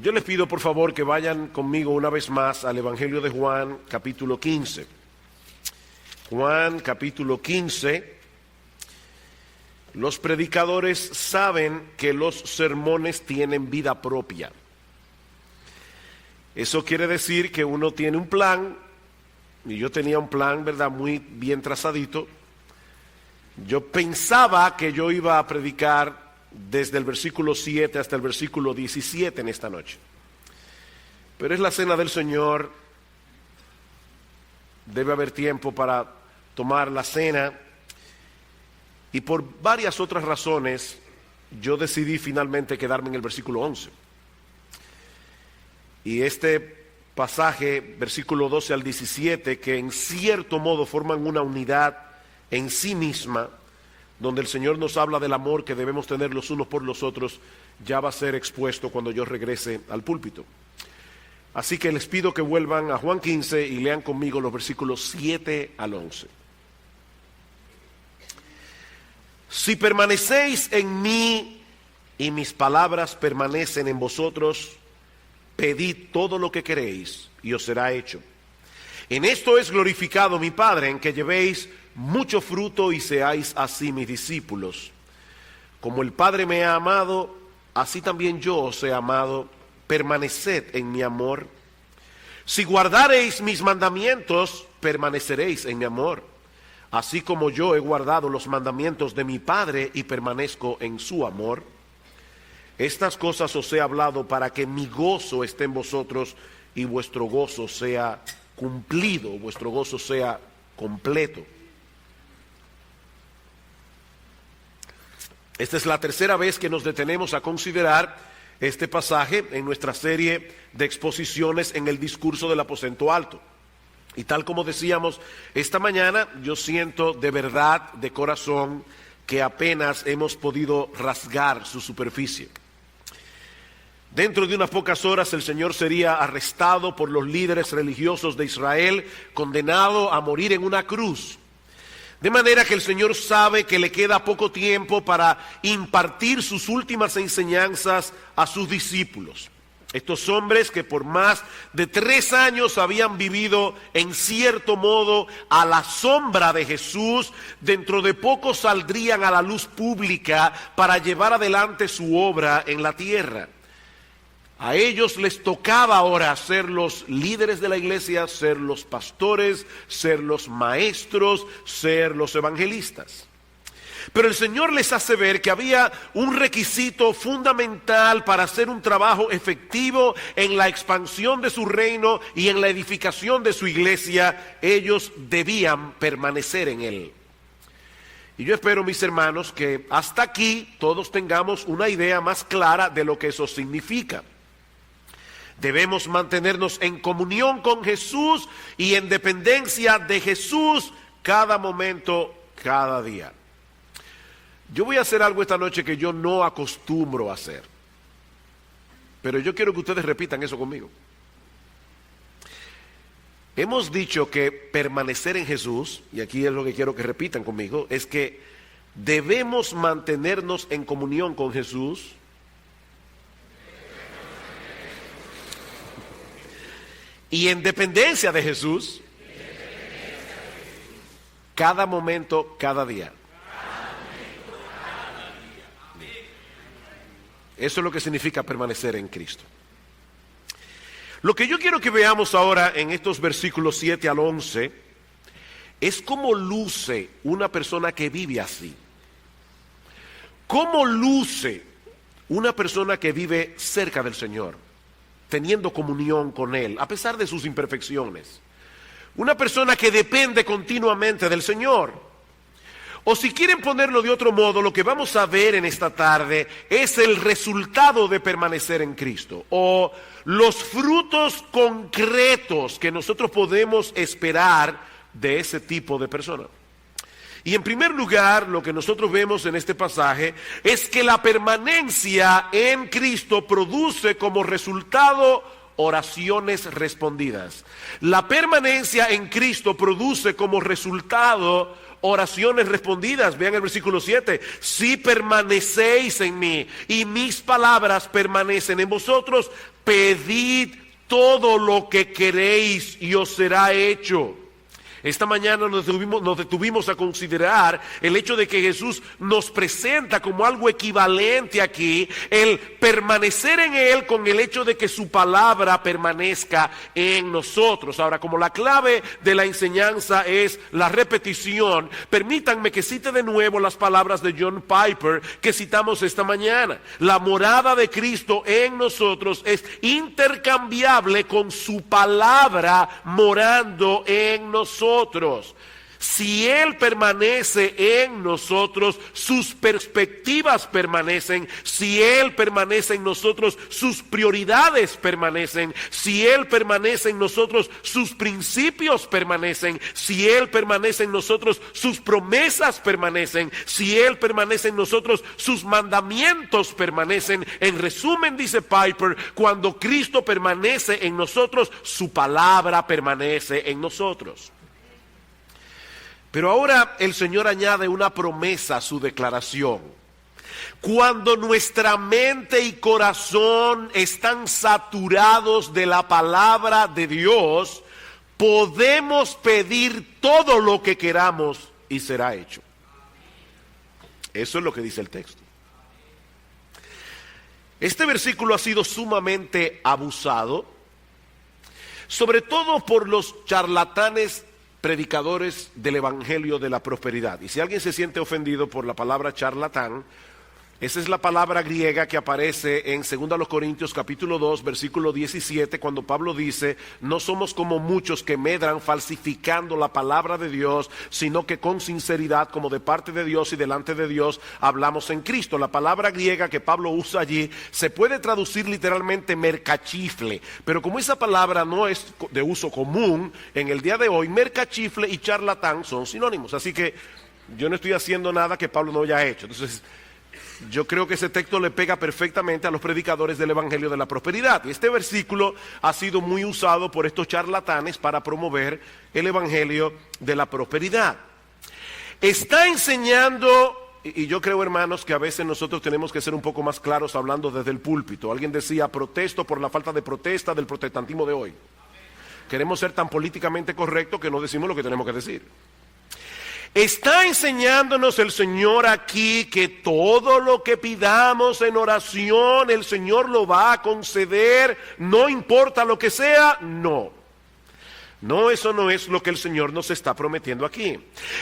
Yo les pido por favor que vayan conmigo una vez más al Evangelio de Juan, capítulo 15. Juan, capítulo 15. Los predicadores saben que los sermones tienen vida propia. Eso quiere decir que uno tiene un plan, y yo tenía un plan, ¿verdad?, muy bien trazadito. Yo pensaba que yo iba a predicar desde el versículo 7 hasta el versículo 17 en esta noche. Pero es la cena del Señor, debe haber tiempo para tomar la cena, y por varias otras razones yo decidí finalmente quedarme en el versículo 11. Y este pasaje, versículo 12 al 17, que en cierto modo forman una unidad en sí misma, donde el Señor nos habla del amor que debemos tener los unos por los otros, ya va a ser expuesto cuando yo regrese al púlpito. Así que les pido que vuelvan a Juan 15 y lean conmigo los versículos 7 al 11. Si permanecéis en mí y mis palabras permanecen en vosotros, pedid todo lo que queréis y os será hecho. En esto es glorificado mi Padre, en que llevéis mucho fruto y seáis así mis discípulos. Como el Padre me ha amado, así también yo os he amado. Permaneced en mi amor. Si guardareis mis mandamientos, permaneceréis en mi amor, así como yo he guardado los mandamientos de mi Padre y permanezco en su amor. Estas cosas os he hablado para que mi gozo esté en vosotros y vuestro gozo sea cumplido, vuestro gozo sea completo. Esta es la tercera vez que nos detenemos a considerar este pasaje en nuestra serie de exposiciones en el discurso del aposento alto. Y tal como decíamos esta mañana, yo siento de verdad, de corazón, que apenas hemos podido rasgar su superficie. Dentro de unas pocas horas el Señor sería arrestado por los líderes religiosos de Israel, condenado a morir en una cruz. De manera que el Señor sabe que le queda poco tiempo para impartir sus últimas enseñanzas a sus discípulos. Estos hombres que por más de 3 años habían vivido en cierto modo a la sombra de Jesús, dentro de poco saldrían a la luz pública para llevar adelante su obra en la tierra. A ellos les tocaba ahora ser los líderes de la iglesia, ser los pastores, ser los maestros, ser los evangelistas. Pero el Señor les hace ver que había un requisito fundamental para hacer un trabajo efectivo en la expansión de su reino y en la edificación de su iglesia. Ellos debían permanecer en Él. Y yo espero, mis hermanos, que hasta aquí todos tengamos una idea más clara de lo que eso significa. Debemos mantenernos en comunión con Jesús y en dependencia de Jesús cada momento, cada día. Yo voy a hacer algo esta noche que yo no acostumbro a hacer, pero yo quiero que ustedes repitan eso conmigo. Hemos dicho que permanecer en Jesús, y aquí es lo que quiero que repitan conmigo, es que debemos mantenernos en comunión con Jesús y en dependencia de Jesús cada momento, cada día. Eso es lo que significa permanecer en Cristo. Lo que yo quiero que veamos ahora en estos versículos 7 al 11 es cómo luce una persona que vive así. ¿Cómo luce una persona que vive cerca del Señor, teniendo comunión con Él, a pesar de sus imperfecciones? Una persona que depende continuamente del Señor. O si quieren ponerlo de otro modo, lo que vamos a ver en esta tarde es el resultado de permanecer en Cristo, o los frutos concretos que nosotros podemos esperar de ese tipo de persona. Y en primer lugar, lo que nosotros vemos en este pasaje es que la permanencia en Cristo produce como resultado oraciones respondidas. La permanencia en Cristo produce como resultado oraciones respondidas. Vean el versículo 7. Si permanecéis en mí y mis palabras permanecen en vosotros, pedid todo lo que queréis y os será hecho. Esta mañana nos detuvimos a considerar el hecho de que Jesús nos presenta como algo equivalente aquí, el permanecer en Él con el hecho de que su palabra permanezca en nosotros. Ahora, como la clave de la enseñanza es la repetición, permítanme que cite de nuevo las palabras de John Piper que citamos esta mañana. La morada de Cristo en nosotros es intercambiable con su palabra morando en nosotros. Si Él permanece en nosotros, sus perspectivas permanecen. Si Él permanece en nosotros, sus prioridades permanecen. Si Él permanece en nosotros, sus principios permanecen. Si Él permanece en nosotros, sus promesas permanecen. Si Él permanece en nosotros, sus mandamientos permanecen. En resumen, dice Piper, cuando Cristo permanece en nosotros, su palabra permanece en nosotros. Pero ahora el Señor añade una promesa a su declaración. Cuando nuestra mente y corazón están saturados de la palabra de Dios, podemos pedir todo lo que queramos y será hecho. Eso es lo que dice el texto. Este versículo ha sido sumamente abusado, sobre todo por los charlatanes predicadores del evangelio de la prosperidad. Y si alguien se siente ofendido por la palabra charlatán, esa es la palabra griega que aparece en 2 Corintios capítulo 2 versículo 17, cuando Pablo dice: no somos como muchos que medran falsificando la palabra de Dios, sino que con sinceridad, como de parte de Dios y delante de Dios, hablamos en Cristo. La palabra griega que Pablo usa allí se puede traducir literalmente mercachifle, pero como esa palabra no es de uso común en el día de hoy, mercachifle y charlatán son sinónimos. Así que yo no estoy haciendo nada que Pablo no haya hecho. Entonces, yo creo que ese texto le pega perfectamente a los predicadores del evangelio de la prosperidad. Y este versículo ha sido muy usado por estos charlatanes para promover el evangelio de la prosperidad. Está enseñando, y yo creo, hermanos, que a veces nosotros tenemos que ser un poco más claros hablando desde el púlpito. Alguien decía: protesto por la falta de protesta del protestantismo de hoy. Queremos ser tan políticamente correctos que no decimos lo que tenemos que decir. Está enseñándonos el Señor aquí que todo lo que pidamos en oración, el Señor lo va a conceder, no importa lo que sea. No, eso no es lo que el Señor nos está prometiendo aquí.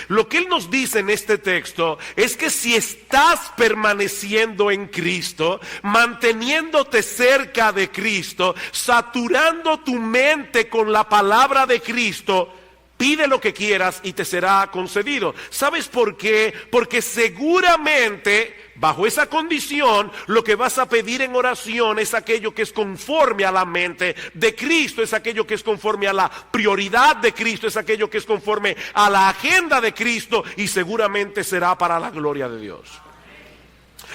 Lo que Él nos dice en este texto es que si estás permaneciendo en Cristo, manteniéndote cerca de Cristo, saturando tu mente con la palabra de Cristo, pide lo que quieras y te será concedido. ¿Sabes por qué? Porque seguramente bajo esa condición lo que vas a pedir en oración es aquello que es conforme a la mente de Cristo, es aquello que es conforme a la prioridad de Cristo, es aquello que es conforme a la agenda de Cristo, y seguramente será para la gloria de Dios.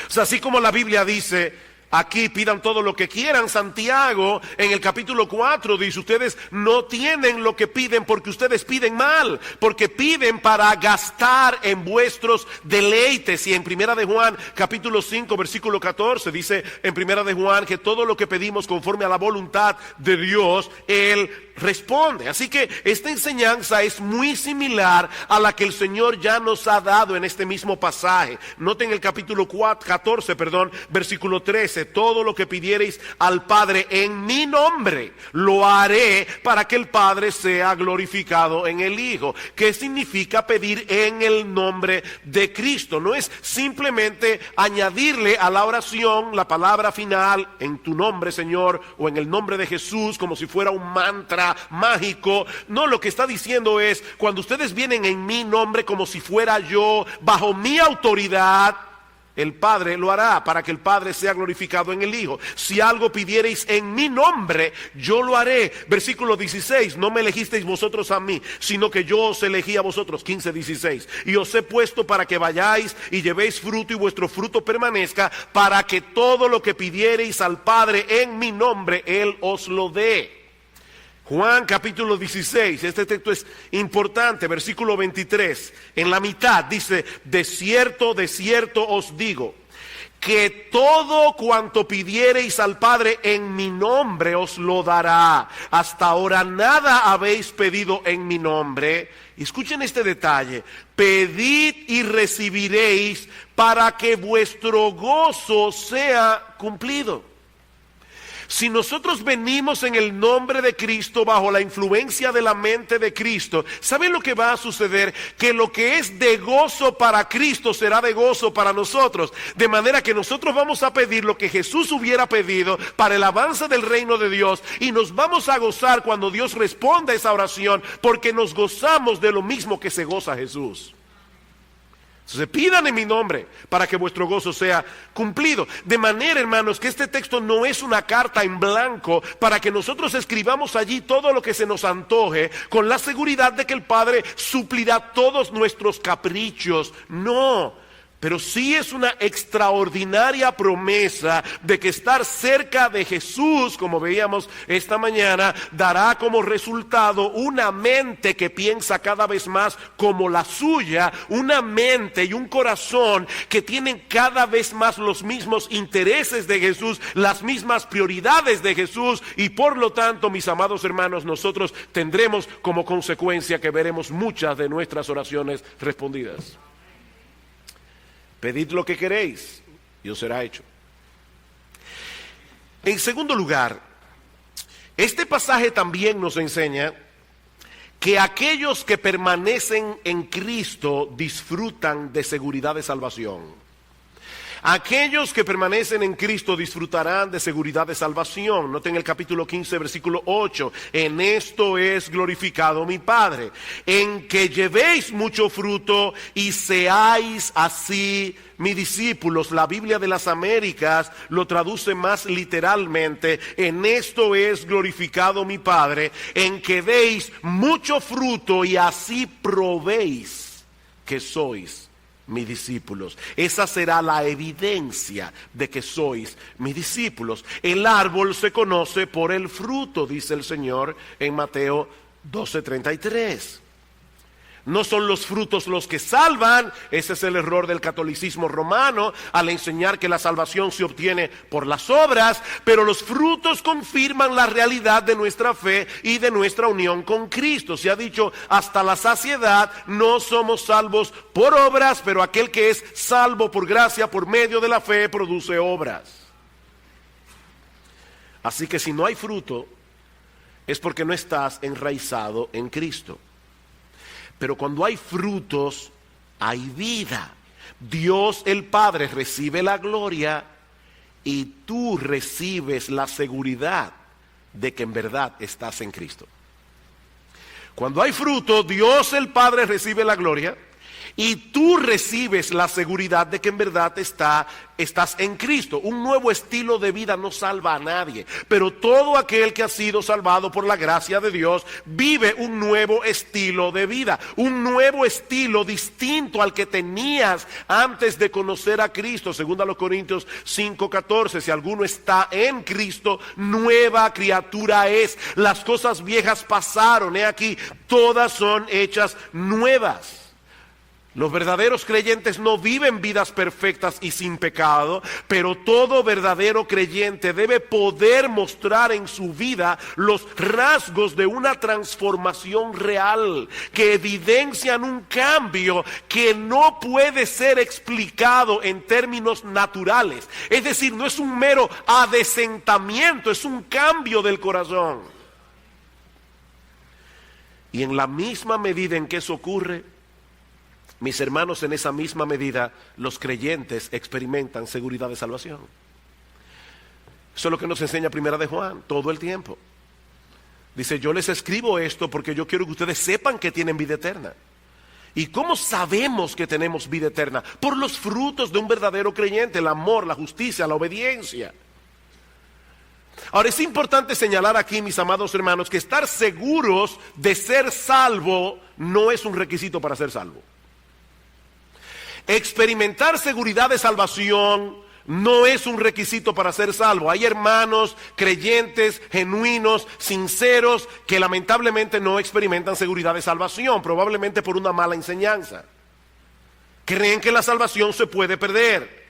O sea, así como la Biblia dice: aquí pidan todo lo que quieran, Santiago en el capítulo 4 dice: ustedes no tienen lo que piden porque ustedes piden mal, porque piden para gastar en vuestros deleites. Y en Primera de Juan capítulo 5 versículo 14 dice en Primera de Juan que todo lo que pedimos conforme a la voluntad de Dios, Él responde. Así que esta enseñanza es muy similar a la que el Señor ya nos ha dado en este mismo pasaje. Noten el capítulo 14, versículo 13: todo lo que pidiereis al Padre en mi nombre, lo haré para que el Padre sea glorificado en el Hijo. ¿Qué significa pedir en el nombre de Cristo? No es simplemente añadirle a la oración la palabra final: en tu nombre, Señor, o en el nombre de Jesús, como si fuera un mantra mágico. No, lo que está diciendo es: cuando ustedes vienen en mi nombre, como si fuera yo, bajo mi autoridad, el Padre lo hará para que el Padre sea glorificado en el Hijo. Si algo pidiereis en mi nombre, yo lo haré. Versículo 16: no me elegisteis vosotros a mí, sino que yo os elegí a vosotros. 15:16: y os he puesto para que vayáis y llevéis fruto y vuestro fruto permanezca, para que todo lo que pidiereis al Padre en mi nombre, Él os lo dé. Juan capítulo 16, este texto es importante, versículo 23, en la mitad dice: de cierto os digo, que todo cuanto pidiereis al Padre en mi nombre os lo dará. Hasta ahora nada habéis pedido en mi nombre. Y escuchen este detalle: pedid y recibiréis para que vuestro gozo sea cumplido. Si nosotros venimos en el nombre de Cristo, bajo la influencia de la mente de Cristo, ¿saben lo que va a suceder? Que lo que es de gozo para Cristo será de gozo para nosotros. De manera que nosotros vamos a pedir lo que Jesús hubiera pedido para el avance del reino de Dios. Y nos vamos a gozar cuando Dios responda a esa oración, porque nos gozamos de lo mismo que se goza Jesús. Entonces pidan en mi nombre para que vuestro gozo sea cumplido. De manera, hermanos, que este texto no es una carta en blanco para que nosotros escribamos allí todo lo que se nos antoje con la seguridad de que el Padre suplirá todos nuestros caprichos. No. Pero sí es una extraordinaria promesa de que estar cerca de Jesús, como veíamos esta mañana, dará como resultado una mente que piensa cada vez más como la suya, una mente y un corazón que tienen cada vez más los mismos intereses de Jesús, las mismas prioridades de Jesús, y por lo tanto, mis amados hermanos, nosotros tendremos como consecuencia que veremos muchas de nuestras oraciones respondidas. Pedid lo que queréis y os será hecho. En segundo lugar, este pasaje también nos enseña que aquellos que permanecen en Cristo disfrutan de seguridad de salvación. Aquellos que permanecen en Cristo disfrutarán de seguridad de salvación. Noten el capítulo 15, versículo 8. En esto es glorificado mi Padre, en que llevéis mucho fruto y seáis así mis discípulos. La Biblia de las Américas lo traduce más literalmente: en esto es glorificado mi Padre, en que deis mucho fruto y así probéis que sois mis discípulos. Esa será la evidencia de que sois mis discípulos. El árbol se conoce por el fruto, dice el Señor en Mateo 12:33. No son los frutos los que salvan. Ese es el error del catolicismo romano al enseñar que la salvación se obtiene por las obras, pero los frutos confirman la realidad de nuestra fe y de nuestra unión con Cristo. Se ha dicho hasta la saciedad: no somos salvos por obras, pero aquel que es salvo por gracia, por medio de la fe, produce obras. Así que si no hay fruto, es porque no estás enraizado en Cristo. Pero cuando hay frutos, hay vida. Dios el Padre recibe la gloria y tú recibes la seguridad de que en verdad estás en Cristo. Cuando hay fruto, Dios el Padre recibe la gloria y tú recibes la seguridad de que en verdad estás en Cristo. Un nuevo estilo de vida no salva a nadie, pero todo aquel que ha sido salvado por la gracia de Dios vive un nuevo estilo de vida, un nuevo estilo distinto al que tenías antes de conocer a Cristo. Según a los Corintios 5:14, si alguno está en Cristo, nueva criatura es. Las cosas viejas pasaron, he aquí, todas son hechas nuevas. Los verdaderos creyentes no viven vidas perfectas y sin pecado, pero todo verdadero creyente debe poder mostrar en su vida los rasgos de una transformación real, que evidencian un cambio que no puede ser explicado en términos naturales. Es decir, no es un mero adesentamiento, es un cambio del corazón. Y en la misma medida en que eso ocurre, mis hermanos, en esa misma medida los creyentes experimentan seguridad de salvación. Eso es lo que nos enseña Primera de Juan todo el tiempo. Dice: yo les escribo esto porque yo quiero que ustedes sepan que tienen vida eterna. ¿Y cómo sabemos que tenemos vida eterna? Por los frutos de un verdadero creyente: el amor, la justicia, la obediencia. Ahora, es importante señalar aquí, mis amados hermanos, que estar seguros de ser salvo no es un requisito para ser salvo. Experimentar seguridad de salvación no es un requisito para ser salvo. Hay hermanos creyentes, genuinos, sinceros, que lamentablemente no experimentan seguridad de salvación, probablemente por una mala enseñanza. Creen que la salvación se puede perder,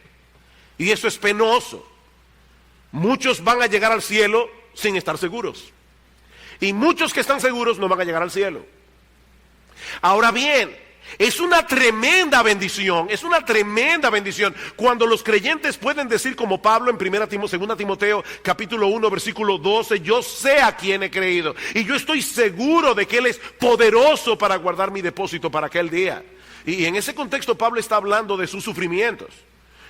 y eso es penoso. Muchos van a llegar al cielo sin estar seguros, y muchos que están seguros no van a llegar al cielo. Ahora bien, es una tremenda bendición cuando los creyentes pueden decir como Pablo en 2 Timoteo capítulo 1 versículo 12, yo sé a quién he creído y yo estoy seguro de que Él es poderoso para guardar mi depósito para aquel día. Y en ese contexto Pablo está hablando de sus sufrimientos.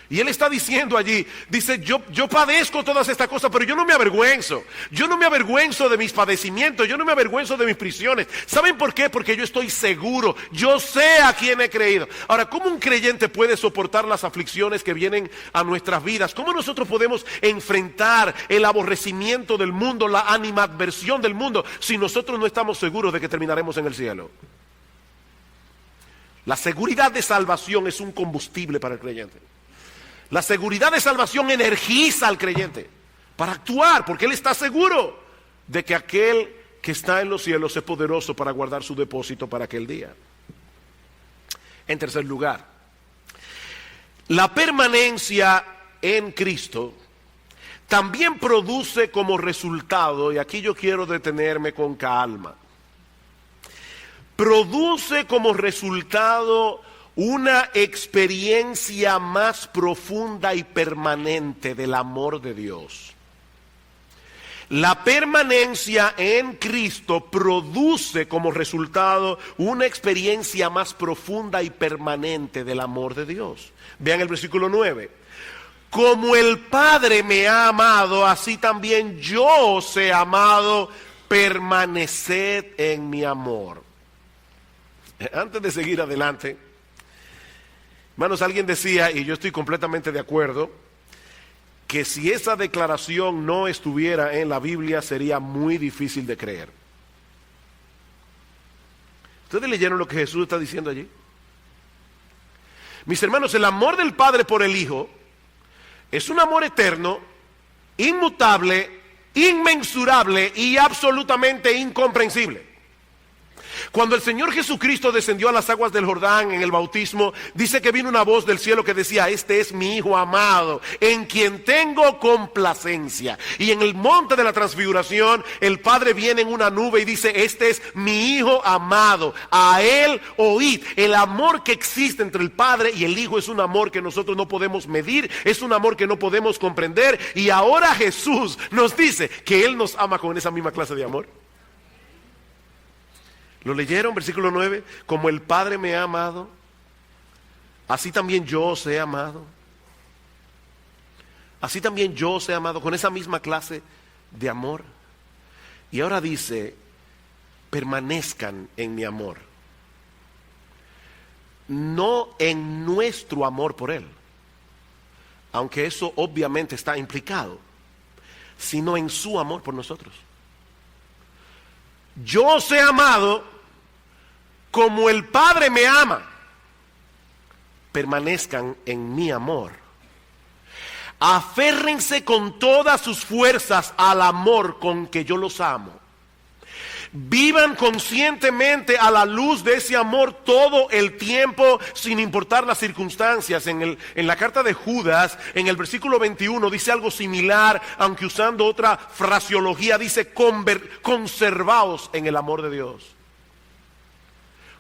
Y él está diciendo allí, dice, yo padezco todas estas cosas, pero yo no me avergüenzo. Yo no me avergüenzo de mis padecimientos, yo no me avergüenzo de mis prisiones. ¿Saben por qué? Porque yo estoy seguro, yo sé a quién he creído. Ahora, ¿cómo un creyente puede soportar las aflicciones que vienen a nuestras vidas? ¿Cómo nosotros podemos enfrentar el aborrecimiento del mundo, la animadversión del mundo, si nosotros no estamos seguros de que terminaremos en el cielo? La seguridad de salvación es un combustible para el creyente. La seguridad de salvación energiza al creyente para actuar, porque él está seguro de que aquel que está en los cielos es poderoso para guardar su depósito para aquel día. En tercer lugar, la permanencia en Cristo también produce como resultado, y aquí yo quiero detenerme con calma, produce como resultado una experiencia más profunda y permanente del amor de Dios. La permanencia en Cristo produce como resultado una experiencia más profunda y permanente del amor de Dios. Vean el versículo 9. Como el Padre me ha amado, así también yo os he amado, permaneced en mi amor. Antes de seguir adelante, hermanos, alguien decía, y yo estoy completamente de acuerdo, que si esa declaración no estuviera en la Biblia sería muy difícil de creer. ¿Ustedes leyeron lo que Jesús está diciendo allí? Mis hermanos, el amor del Padre por el Hijo es un amor eterno, inmutable, inmensurable y absolutamente incomprensible. Cuando el Señor Jesucristo descendió a las aguas del Jordán en el bautismo, dice que vino una voz del cielo que decía, este es mi Hijo amado, en quien tengo complacencia. Y en el monte de la transfiguración, el Padre viene en una nube y dice, este es mi Hijo amado, a Él oíd. El amor que existe entre el Padre y el Hijo es un amor que nosotros no podemos medir, es un amor que no podemos comprender. Y ahora Jesús nos dice que Él nos ama con esa misma clase de amor. ¿Lo leyeron? Versículo 9. Como el Padre me ha amado, así también yo os he amado. Así también yo os he amado con esa misma clase de amor. Y ahora dice, permanezcan en mi amor. No en nuestro amor por Él, aunque eso obviamente está implicado, sino en su amor por nosotros. Yo os he amado como el Padre me ama, permanezcan en mi amor. Aférrense con todas sus fuerzas al amor con que yo los amo. Vivan conscientemente a la luz de ese amor todo el tiempo, sin importar las circunstancias. En la carta de Judas, en el versículo 21, dice algo similar, aunque usando otra fraseología, dice, conservaos en el amor de Dios.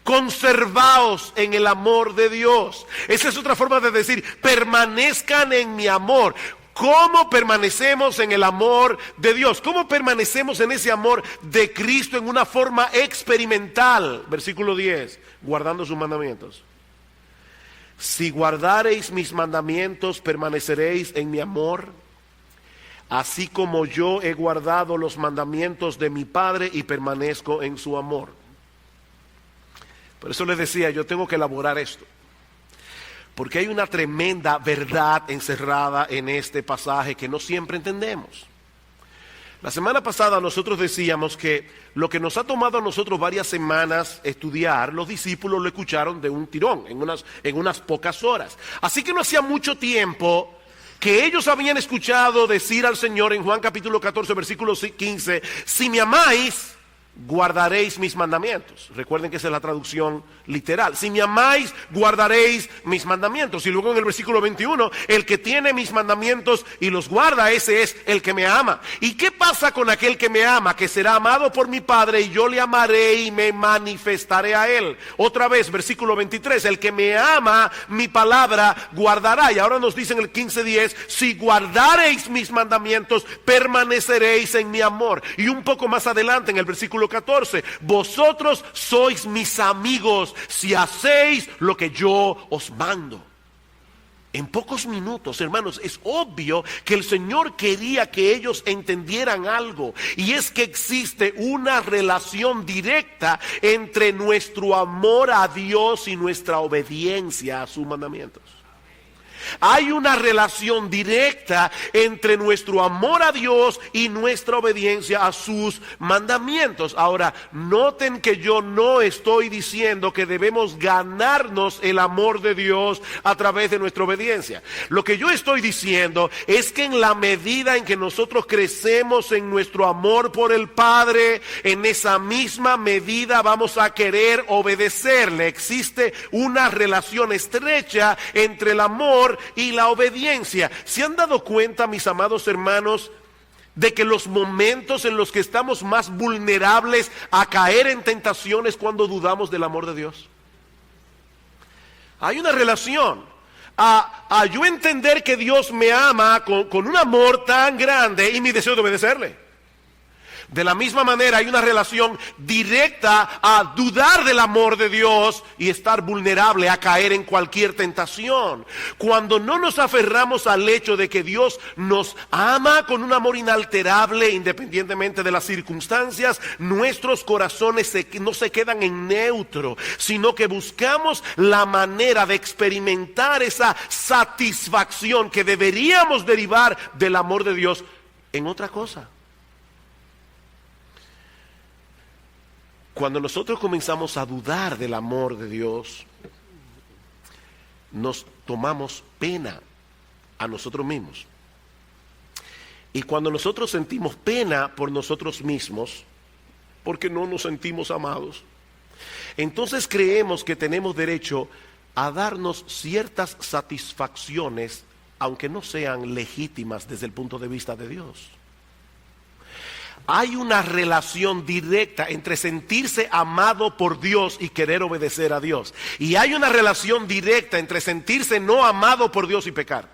Conservaos en el amor de Dios. Esa es otra forma de decir, permanezcan en mi amor. ¿Cómo permanecemos en el amor de Dios? ¿Cómo permanecemos en ese amor de Cristo en una forma experimental? Versículo 10, guardando sus mandamientos. Si guardareis mis mandamientos, permaneceréis en mi amor, así como yo he guardado los mandamientos de mi Padre y permanezco en su amor. Por eso les decía, yo tengo que elaborar esto, porque hay una tremenda verdad encerrada en este pasaje que no siempre entendemos. La semana pasada nosotros decíamos que lo que nos ha tomado a nosotros varias semanas estudiar, los discípulos lo escucharon de un tirón, en unas pocas horas. Así que no hacía mucho tiempo que ellos habían escuchado decir al Señor en Juan capítulo 14, versículo 15, si me amáis, guardaréis mis mandamientos. Recuerden que esa es la traducción literal. Si me amáis, guardaréis mis mandamientos. Y luego en el versículo 21, el que tiene mis mandamientos y los guarda, ese es el que me ama. ¿Y qué pasa con aquel que me ama? Que será amado por mi Padre, y yo le amaré y me manifestaré a él. Otra vez, versículo 23, el que me ama, mi palabra guardará. Y ahora nos dice en el 15:10, si guardareis mis mandamientos, permaneceréis en mi amor. Y un poco más adelante en el versículo 14, vosotros sois mis amigos si hacéis lo que yo os mando. En pocos minutos, hermanos, es obvio que el Señor quería que ellos entendieran algo, y es que existe una relación directa entre nuestro amor a Dios y nuestra obediencia a sus mandamientos. Hay una relación directa entre nuestro amor a Dios y nuestra obediencia a sus mandamientos. Ahora, noten que yo no estoy diciendo que debemos ganarnos el amor de Dios a través de nuestra obediencia. Lo que yo estoy diciendo es que en la medida en que nosotros crecemos en nuestro amor por el Padre, en esa misma medida vamos a querer obedecerle. Existe una relación estrecha entre el amor y la obediencia. ¿Se han dado cuenta, mis amados hermanos, de que los momentos en los que estamos más vulnerables a caer en tentaciones cuando dudamos del amor de Dios? Hay una relación. A yo entender que Dios me ama con un amor tan grande y mi deseo de obedecerle. De la misma manera hay una relación directa a dudar del amor de Dios y estar vulnerable a caer en cualquier tentación. Cuando no nos aferramos al hecho de que Dios nos ama con un amor inalterable independientemente de las circunstancias, nuestros corazones no se quedan en neutro, sino que buscamos la manera de experimentar esa satisfacción que deberíamos derivar del amor de Dios en otra cosa. Cuando nosotros comenzamos a dudar del amor de Dios, nos tomamos pena a nosotros mismos. Y cuando nosotros sentimos pena por nosotros mismos, porque no nos sentimos amados, entonces creemos que tenemos derecho a darnos ciertas satisfacciones, aunque no sean legítimas desde el punto de vista de Dios. Hay una relación directa entre sentirse amado por Dios y querer obedecer a Dios. Y hay una relación directa entre sentirse no amado por Dios y pecar.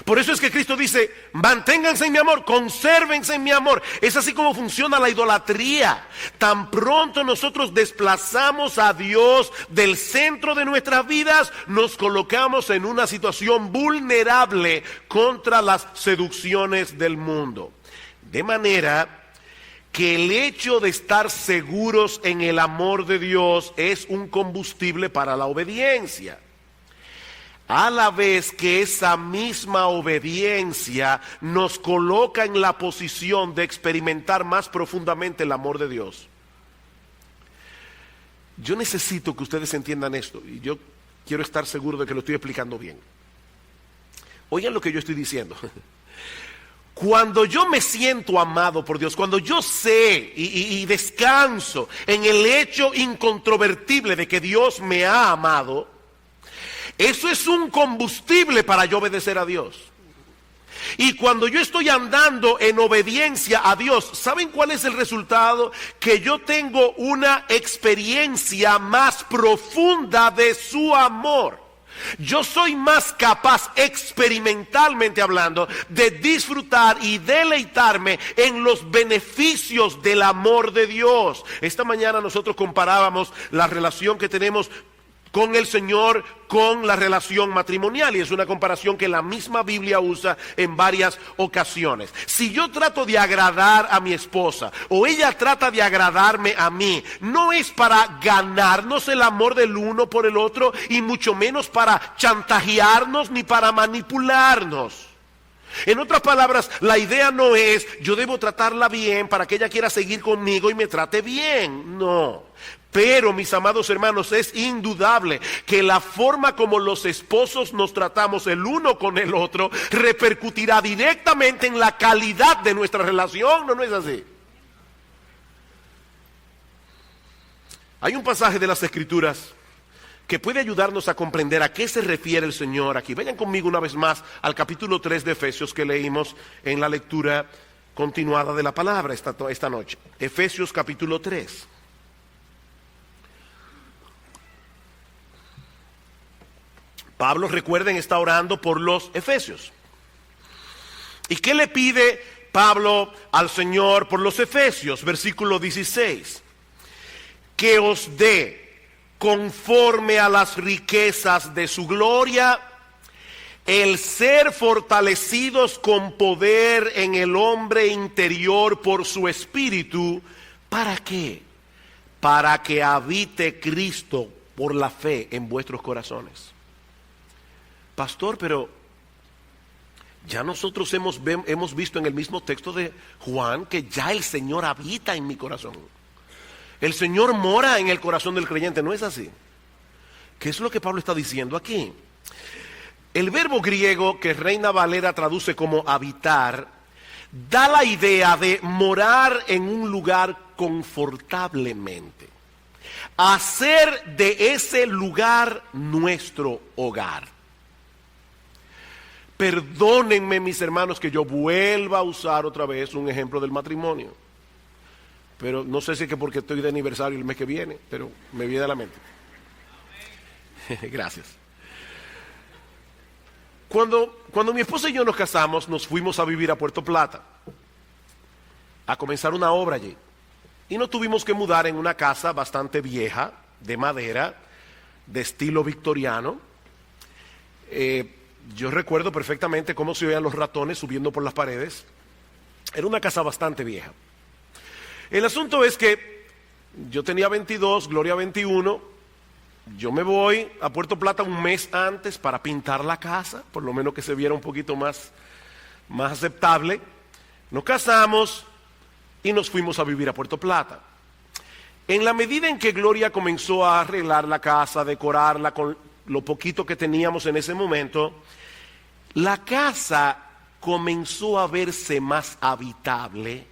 Por eso es que Cristo dice, manténganse en mi amor, consérvense en mi amor. Es así como funciona la idolatría. Tan pronto nosotros desplazamos a Dios del centro de nuestras vidas, nos colocamos en una situación vulnerable contra las seducciones del mundo. De manera que el hecho de estar seguros en el amor de Dios es un combustible para la obediencia. A la vez que esa misma obediencia nos coloca en la posición de experimentar más profundamente el amor de Dios. Yo necesito que ustedes entiendan esto, y yo quiero estar seguro de que lo estoy explicando bien. Oigan lo que yo estoy diciendo. Cuando yo me siento amado por Dios, cuando yo sé y descanso en el hecho incontrovertible de que Dios me ha amado, eso es un combustible para yo obedecer a Dios. Y cuando yo estoy andando en obediencia a Dios, ¿saben cuál es el resultado? Que yo tengo una experiencia más profunda de su amor. Yo soy más capaz, experimentalmente hablando, de disfrutar y deleitarme en los beneficios del amor de Dios. Esta mañana nosotros comparábamos la relación que tenemos con el Señor con la relación matrimonial, y es una comparación que la misma Biblia usa en varias ocasiones. Si yo trato de agradar a mi esposa o ella trata de agradarme a mí, no es para ganarnos el amor del uno por el otro, y mucho menos para chantajearnos ni para manipularnos. En otras palabras, la idea no es yo debo tratarla bien para que ella quiera seguir conmigo y me trate bien. No. Pero, mis amados hermanos, es indudable que la forma como los esposos nos tratamos el uno con el otro repercutirá directamente en la calidad de nuestra relación, ¿no es así? Hay un pasaje de las Escrituras que puede ayudarnos a comprender a qué se refiere el Señor aquí. Vayan conmigo una vez más al capítulo 3 de Efesios que leímos en la lectura continuada de la palabra esta noche. Efesios capítulo 3. Pablo, recuerden, está orando por los efesios. ¿Y qué le pide Pablo al Señor por los efesios? Versículo 16. Que os dé, conforme a las riquezas de su gloria, el ser fortalecidos con poder en el hombre interior por su espíritu. ¿Para qué? Para que habite Cristo por la fe en vuestros corazones. Pastor, pero ya nosotros hemos visto en el mismo texto de Juan que ya el Señor habita en mi corazón. El Señor mora en el corazón del creyente, ¿no es así? ¿Qué es lo que Pablo está diciendo aquí? El verbo griego que Reina Valera traduce como habitar, da la idea de morar en un lugar confortablemente. Hacer de ese lugar nuestro hogar. Perdónenme, mis hermanos, que yo vuelva a usar otra vez un ejemplo del matrimonio. Pero no sé si es que porque estoy de aniversario el mes que viene, pero me viene a la mente. Gracias. Cuando mi esposa y yo nos casamos, nos fuimos a vivir a Puerto Plata, a comenzar una obra allí. Y nos tuvimos que mudar en una casa bastante vieja, de madera, de estilo victoriano. Yo recuerdo perfectamente cómo se oían los ratones subiendo por las paredes. Era una casa bastante vieja. El asunto es que yo tenía 22, Gloria 21. Yo me voy a Puerto Plata un mes antes para pintar la casa, por lo menos que se viera un poquito más aceptable. Nos casamos y nos fuimos a vivir a Puerto Plata. En la medida en que Gloria comenzó a arreglar la casa, decorarla con lo poquito que teníamos en ese momento, la casa comenzó a verse más habitable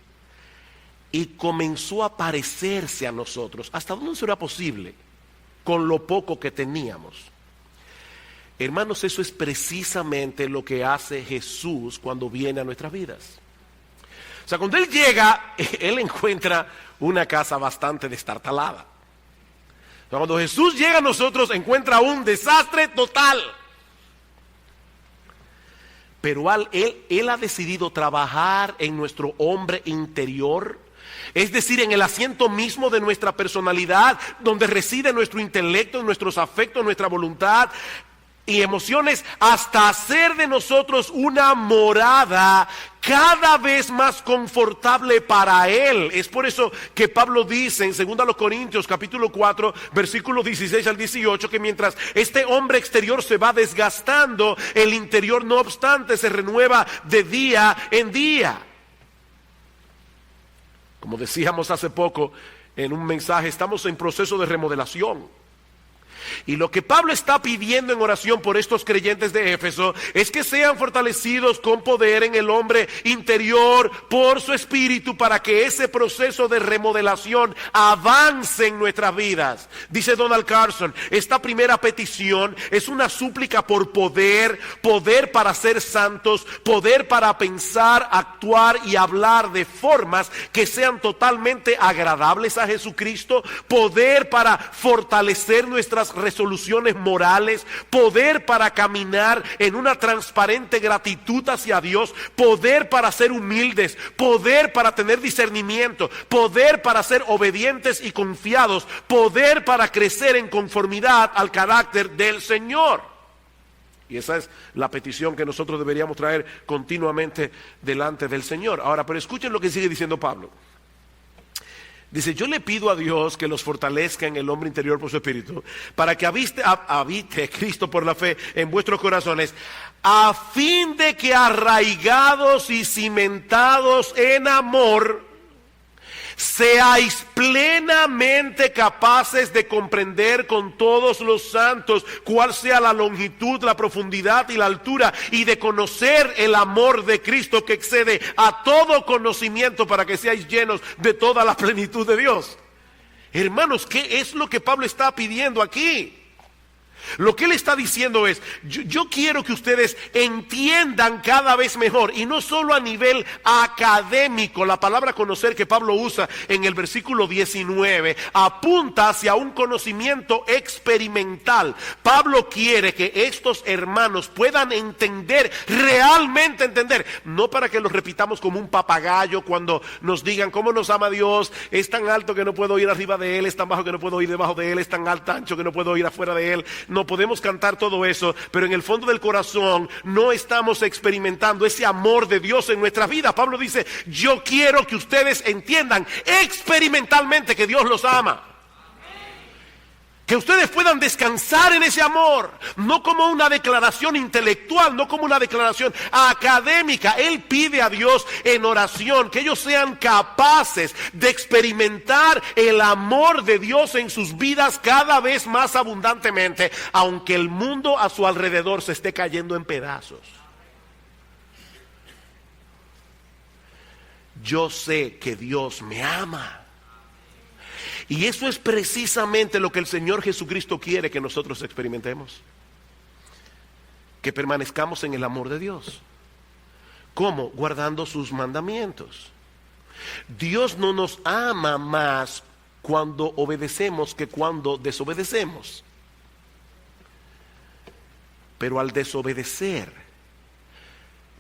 y comenzó a parecerse a nosotros. ¿Hasta dónde será posible? Con lo poco que teníamos. Hermanos, eso es precisamente lo que hace Jesús cuando viene a nuestras vidas. O sea, cuando Él llega, Él encuentra una casa bastante destartalada. O sea, cuando Jesús llega a nosotros, encuentra un desastre total. Pero Él ha decidido trabajar en nuestro hombre interior, es decir, en el asiento mismo de nuestra personalidad, donde reside nuestro intelecto, nuestros afectos, nuestra voluntad y emociones, hasta hacer de nosotros una morada cada vez más confortable para Él. Es por eso que Pablo dice en 2 Corintios capítulo 4 versículos 16 al 18 que mientras este hombre exterior se va desgastando, el interior no obstante se renueva de día en día. Como decíamos hace poco en un mensaje, estamos en proceso de remodelación. Y lo que Pablo está pidiendo en oración por estos creyentes de Éfeso es que sean fortalecidos con poder en el hombre interior por su espíritu, para que ese proceso de remodelación avance en nuestras vidas. Dice Donald Carson, esta primera petición es una súplica por poder para ser santos, poder para pensar, actuar y hablar de formas que sean totalmente agradables a Jesucristo, poder para fortalecer nuestras resoluciones morales, poder para caminar en una transparente gratitud hacia Dios, poder para ser humildes, poder para tener discernimiento, poder para ser obedientes y confiados, poder para crecer en conformidad al carácter del Señor. Y esa es la petición que nosotros deberíamos traer continuamente delante del Señor. Ahora, pero escuchen lo que sigue diciendo Pablo. Dice, yo le pido a Dios que los fortalezca en el hombre interior por su espíritu, para que habite Cristo por la fe en vuestros corazones, a fin de que arraigados y cimentados en amor, seáis plenamente capaces de comprender con todos los santos cuál sea la longitud, la profundidad y la altura, y de conocer el amor de Cristo que excede a todo conocimiento, para que seáis llenos de toda la plenitud de Dios. Hermanos, ¿qué es lo que Pablo está pidiendo aquí? Lo que él está diciendo es, yo quiero que ustedes entiendan cada vez mejor, y no solo a nivel académico. La palabra conocer que Pablo usa en el versículo 19 apunta hacia un conocimiento experimental. Pablo quiere que estos hermanos puedan entender, realmente entender, no para que los repitamos como un papagayo cuando nos digan cómo nos ama Dios, es tan alto que no puedo ir arriba de Él, es tan bajo que no puedo ir debajo de Él, es tan alto, ancho que no puedo ir afuera de Él. No podemos cantar todo eso, pero en el fondo del corazón no estamos experimentando ese amor de Dios en nuestras vidas. Pablo dice, yo quiero que ustedes entiendan experimentalmente que Dios los ama. Que ustedes puedan descansar en ese amor, no como una declaración intelectual, no como una declaración académica. Él pide a Dios en oración que ellos sean capaces de experimentar el amor de Dios en sus vidas cada vez más abundantemente, aunque el mundo a su alrededor se esté cayendo en pedazos. Yo sé que Dios me ama. Y eso es precisamente lo que el Señor Jesucristo quiere que nosotros experimentemos. Que permanezcamos en el amor de Dios. ¿Cómo? Guardando sus mandamientos. Dios no nos ama más cuando obedecemos que cuando desobedecemos. Pero al desobedecer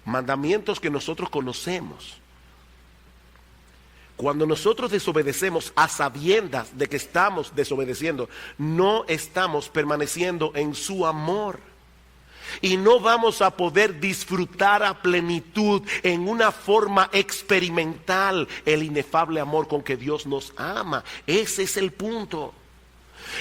mandamientos que nosotros conocemos, cuando nosotros desobedecemos a sabiendas de que estamos desobedeciendo, no estamos permaneciendo en su amor. Y no vamos a poder disfrutar a plenitud, en una forma experimental, el inefable amor con que Dios nos ama. Ese es el punto.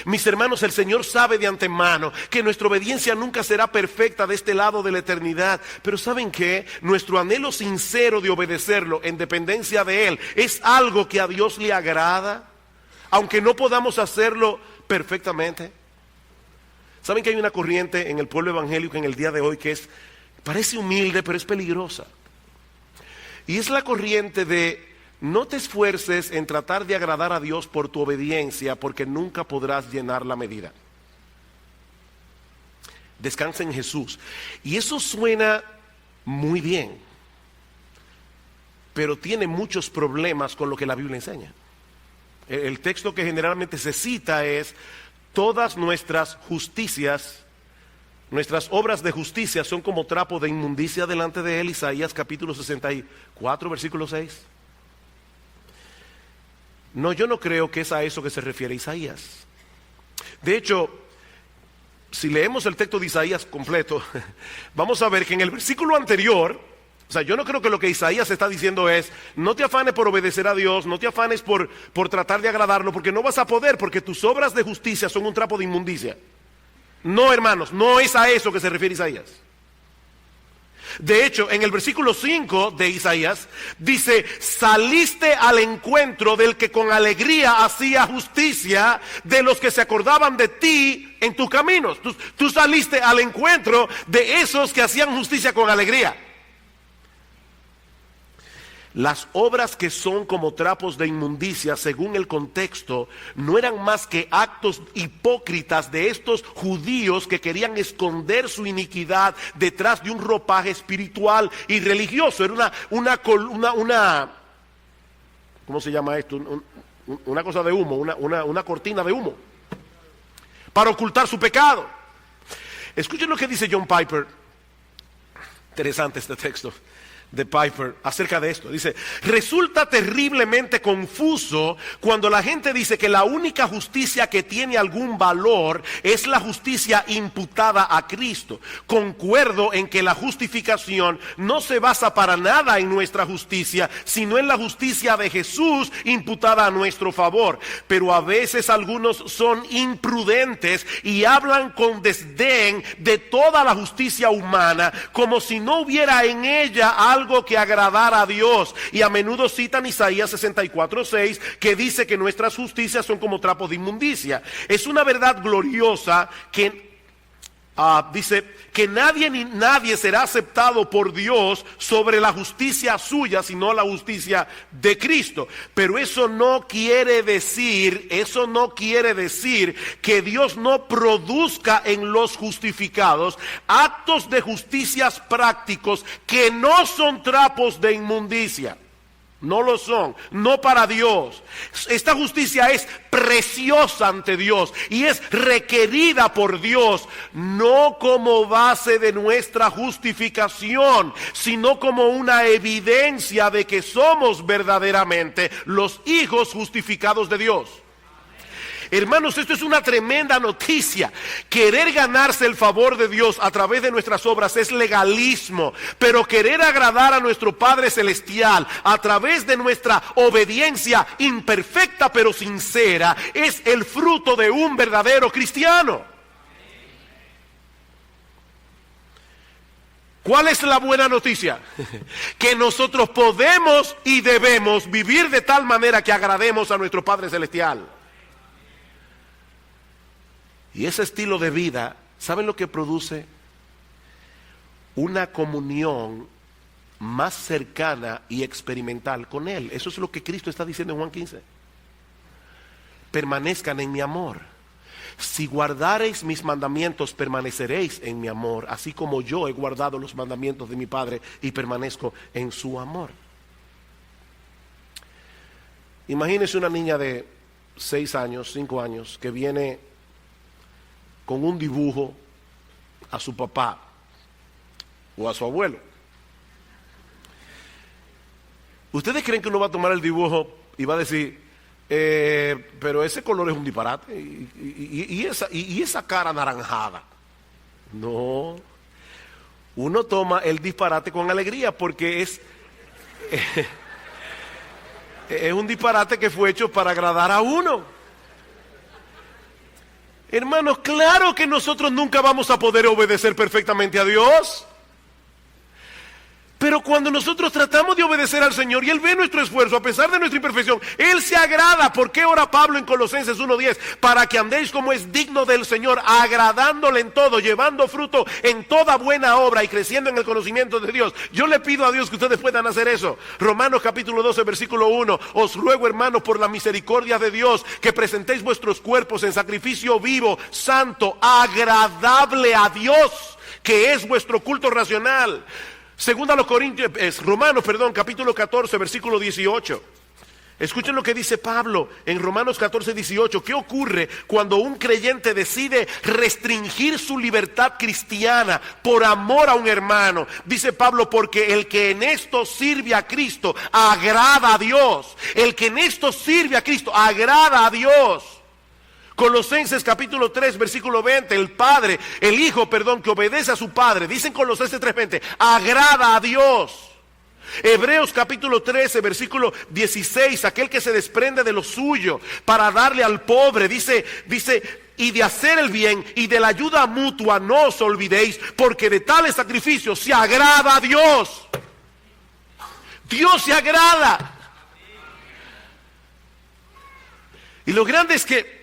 Mis hermanos, el Señor sabe de antemano que nuestra obediencia nunca será perfecta de este lado de la eternidad. Pero ¿saben qué? Nuestro anhelo sincero de obedecerlo en dependencia de Él es algo que a Dios le agrada, aunque no podamos hacerlo perfectamente. ¿Saben que hay una corriente en el pueblo evangélico en el día de hoy que parece humilde, pero es peligrosa? Y es la corriente de: no te esfuerces en tratar de agradar a Dios por tu obediencia, porque nunca podrás llenar la medida. Descansa en Jesús. Y eso suena muy bien, pero tiene muchos problemas con lo que la Biblia enseña. El texto que generalmente se cita es: todas nuestras justicias, nuestras obras de justicia son como trapo de inmundicia delante de Él. Isaías capítulo 64, versículo 6. No, yo no creo que es a eso que se refiere Isaías. De hecho, si leemos el texto de Isaías completo, vamos a ver que en el versículo anterior, o sea, yo no creo que lo que Isaías está diciendo es: no te afanes por obedecer a Dios, no te afanes por tratar de agradarlo, porque no vas a poder, porque tus obras de justicia son un trapo de inmundicia. No, hermanos, no es a eso que se refiere Isaías. De hecho, en el versículo 5 de Isaías dice: saliste al encuentro del que con alegría hacía justicia, de los que se acordaban de ti en tus caminos. Tú saliste al encuentro de esos que hacían justicia con alegría. Las obras que son como trapos de inmundicia, según el contexto, no eran más que actos hipócritas de estos judíos que querían esconder su iniquidad detrás de un ropaje espiritual y religioso. Era una ¿cómo se llama esto? Una cosa de humo, una cortina de humo, para ocultar su pecado. Escuchen lo que dice John Piper. Interesante este texto de Piper acerca de esto. Dice: resulta terriblemente confuso cuando la gente dice que la única justicia que tiene algún valor es la justicia imputada a Cristo. Concuerdo en que la justificación no se basa para nada en nuestra justicia, sino en la justicia de Jesús imputada a nuestro favor. Pero a veces algunos son imprudentes y hablan con desdén de toda la justicia humana, como si no hubiera en ella algo algo que agradara a Dios. Y a menudo citan Isaías 64:6, que dice que nuestras justicias son como trapos de inmundicia. Es una verdad gloriosa que dice que nadie ni nadie será aceptado por Dios sobre la justicia suya, sino la justicia de Cristo. Pero eso no quiere decir que Dios no produzca en los justificados actos de justicias prácticos que no son trapos de inmundicia. No lo son, no para Dios. Esta justicia es preciosa ante Dios y es requerida por Dios, no como base de nuestra justificación, sino como una evidencia de que somos verdaderamente los hijos justificados de Dios. Hermanos, esto es una tremenda noticia. Querer ganarse el favor de Dios a través de nuestras obras es legalismo, pero querer agradar a nuestro Padre Celestial a través de nuestra obediencia imperfecta pero sincera es el fruto de un verdadero cristiano. ¿Cuál es la buena noticia? Que nosotros podemos y debemos vivir de tal manera que agrademos a nuestro Padre Celestial. Y ese estilo de vida, ¿saben lo que produce? Una comunión más cercana y experimental con Él. Eso es lo que Cristo está diciendo en Juan 15. Permanezcan en mi amor. Si guardareis mis mandamientos, permaneceréis en mi amor, así como yo he guardado los mandamientos de mi Padre y permanezco en su amor. Imagínense una niña de 6 años, 5 años, que viene con un dibujo a su papá o a su abuelo. ¿Ustedes creen que uno va a tomar el dibujo y va a decir, pero ese color es un disparate y esa cara anaranjada? No, uno toma el disparate con alegría porque es un disparate que fue hecho para agradar a uno. Hermanos, claro que nosotros nunca vamos a poder obedecer perfectamente a Dios. Pero cuando nosotros tratamos de obedecer al Señor y Él ve nuestro esfuerzo a pesar de nuestra imperfección, Él se agrada. ¿Por qué ora Pablo en Colosenses 1:10? Para que andéis como es digno del Señor, agradándole en todo, llevando fruto en toda buena obra y creciendo en el conocimiento de Dios. Yo le pido a Dios que ustedes puedan hacer eso. Romanos capítulo 12, versículo 1. Os ruego, hermanos, por la misericordia de Dios, que presentéis vuestros cuerpos en sacrificio vivo, santo, agradable a Dios, que es vuestro culto racional. Segunda a los Romanos, capítulo 14, versículo 18. Escuchen lo que dice Pablo en Romanos 14, 18. ¿Qué ocurre cuando un creyente decide restringir su libertad cristiana por amor a un hermano? Dice Pablo, porque el que en esto sirve a Cristo agrada a Dios. El que en esto sirve a Cristo agrada a Dios. Colosenses capítulo 3, versículo 20, el hijo que obedece a su padre, dicen Colosenses 3:20, agrada a Dios. Hebreos capítulo 13, versículo 16, aquel que se desprende de lo suyo para darle al pobre, dice, y de hacer el bien y de la ayuda mutua no os olvidéis, porque de tales sacrificios se agrada a Dios. Dios se agrada. Y lo grande es que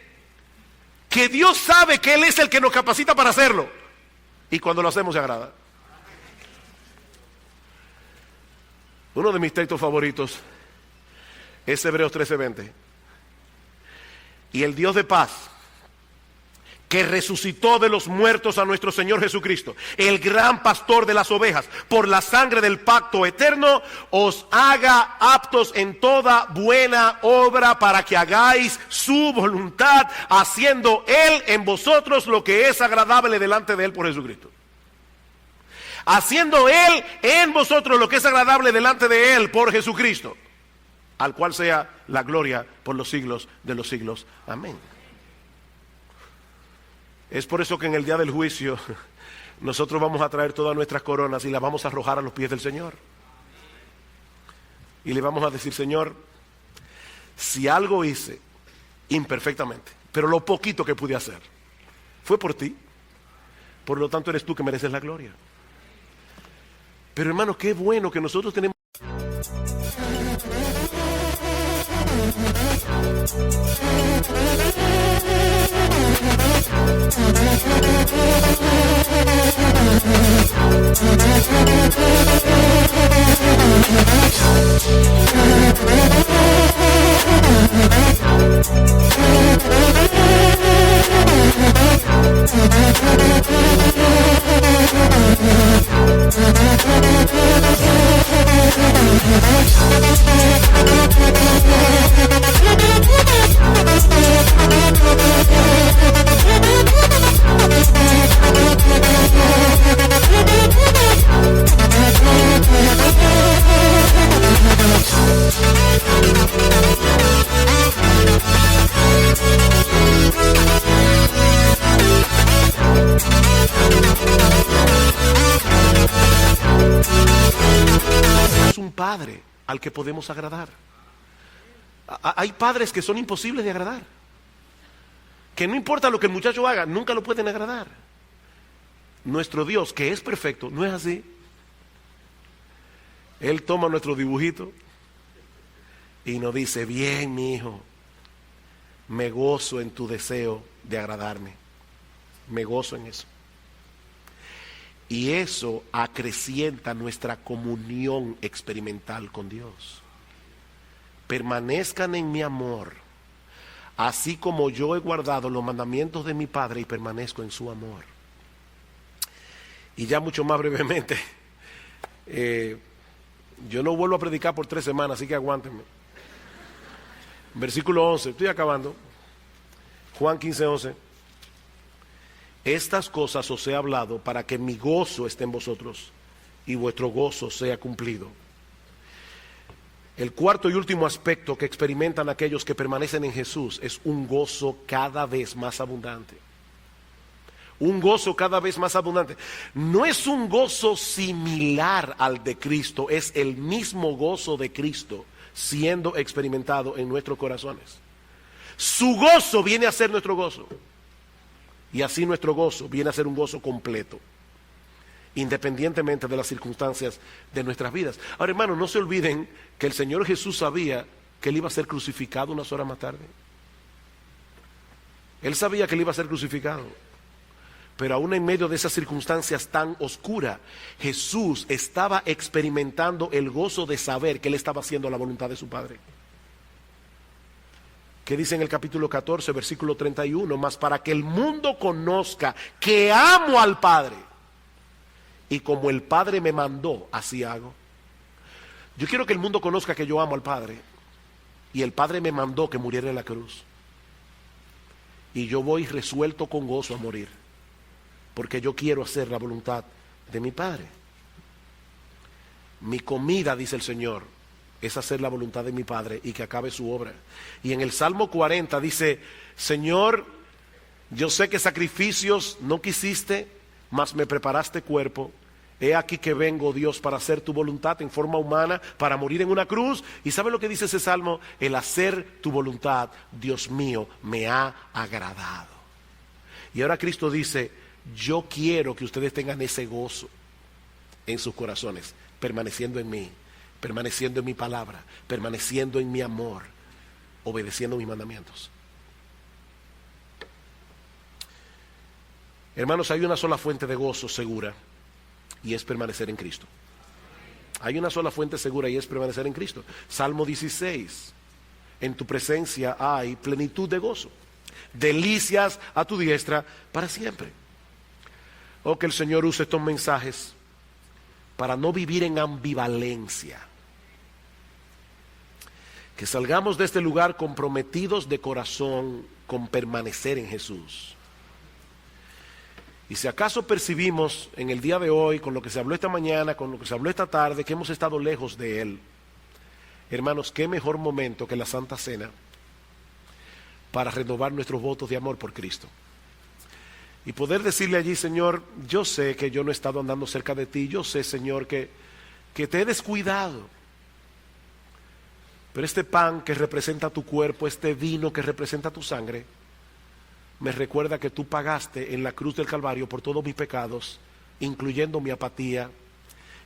Dios sabe que Él es el que nos capacita para hacerlo. Y cuando lo hacemos se agrada. Uno de mis textos favoritos es Hebreos 13:20. Y el Dios de paz, que resucitó de los muertos a nuestro Señor Jesucristo, el gran pastor de las ovejas, por la sangre del pacto eterno, os haga aptos en toda buena obra para que hagáis su voluntad, haciendo Él en vosotros lo que es agradable delante de Él por Jesucristo. Haciendo Él en vosotros lo que es agradable delante de Él por Jesucristo, al cual sea la gloria por los siglos de los siglos. Amén. Es por eso que en el día del juicio nosotros vamos a traer todas nuestras coronas y las vamos a arrojar a los pies del Señor. Y le vamos a decir, Señor, si algo hice imperfectamente, pero lo poquito que pude hacer fue por ti, por lo tanto eres tú que mereces la gloria. Pero hermano, qué bueno que nosotros tenemos... un padre al que podemos agradar. Hay padres que son imposibles de agradar, que no importa lo que el muchacho haga, nunca lo pueden agradar. Nuestro Dios, que es perfecto, no es así. Él toma nuestro dibujito y nos dice: bien, mi hijo, me gozo en tu deseo de agradarme, me gozo en eso. Y eso acrecienta nuestra comunión experimental con Dios. Permanezcan en mi amor, así como yo he guardado los mandamientos de mi Padre y permanezco en su amor. Y ya mucho más brevemente, yo no vuelvo a predicar por 3 semanas, así que aguántenme. Versículo 11, estoy acabando. Juan 15:11. Estas cosas os he hablado para que mi gozo esté en vosotros y vuestro gozo sea cumplido. El cuarto y último aspecto que experimentan aquellos que permanecen en Jesús es un gozo cada vez más abundante. Un gozo cada vez más abundante. No es un gozo similar al de Cristo, es el mismo gozo de Cristo siendo experimentado en nuestros corazones. Su gozo viene a ser nuestro gozo. Y así nuestro gozo viene a ser un gozo completo, independientemente de las circunstancias de nuestras vidas. Ahora, hermanos, no se olviden que el Señor Jesús sabía que Él iba a ser crucificado unas horas más tarde. Él sabía que Él iba a ser crucificado. Pero aún en medio de esas circunstancias tan oscuras, Jesús estaba experimentando el gozo de saber que Él estaba haciendo la voluntad de su Padre. ¿Qué dice en el capítulo 14, versículo 31? Mas para que el mundo conozca que amo al Padre, y como el Padre me mandó, así hago. Yo quiero que el mundo conozca que yo amo al Padre, y el Padre me mandó que muriera en la cruz. Y yo voy resuelto con gozo a morir, porque yo quiero hacer la voluntad de mi Padre. Mi comida, dice el Señor, es hacer la voluntad de mi Padre y que acabe su obra. Y en el Salmo 40 dice: Señor, yo sé que sacrificios no quisiste, mas me preparaste cuerpo. He aquí que vengo, Dios, para hacer tu voluntad en forma humana, para morir en una cruz. ¿Y sabe lo que dice ese Salmo? El hacer tu voluntad, Dios mío, me ha agradado. Y ahora Cristo dice: yo quiero que ustedes tengan ese gozo en sus corazones, permaneciendo en mí, permaneciendo en mi palabra, permaneciendo en mi amor, obedeciendo mis mandamientos. Hermanos, hay una sola fuente de gozo segura, y es permanecer en Cristo. Hay una sola fuente segura y es permanecer en Cristo. Salmo 16: en tu presencia hay plenitud de gozo, delicias a tu diestra para siempre. Oh, que el Señor use estos mensajes para no vivir en ambivalencia. Que salgamos de este lugar comprometidos de corazón con permanecer en Jesús. Y si acaso percibimos en el día de hoy, con lo que se habló esta mañana, con lo que se habló esta tarde, que hemos estado lejos de Él, hermanos, qué mejor momento que la Santa Cena para renovar nuestros votos de amor por Cristo. Y poder decirle allí: Señor, yo sé que yo no he estado andando cerca de ti, yo sé, Señor, que te he descuidado. Pero este pan que representa tu cuerpo, este vino que representa tu sangre, me recuerda que tú pagaste en la cruz del Calvario por todos mis pecados, incluyendo mi apatía,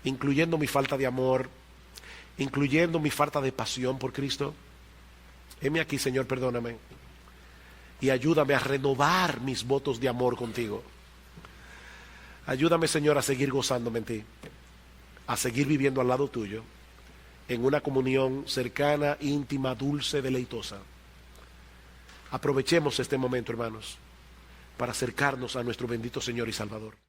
incluyendo mi falta de amor, incluyendo mi falta de pasión por Cristo. Heme aquí, Señor, perdóname y ayúdame a renovar mis votos de amor contigo. Ayúdame, Señor, a seguir gozándome en ti, a seguir viviendo al lado tuyo, en una comunión cercana, íntima, dulce, deleitosa. Aprovechemos este momento, hermanos, para acercarnos a nuestro bendito Señor y Salvador.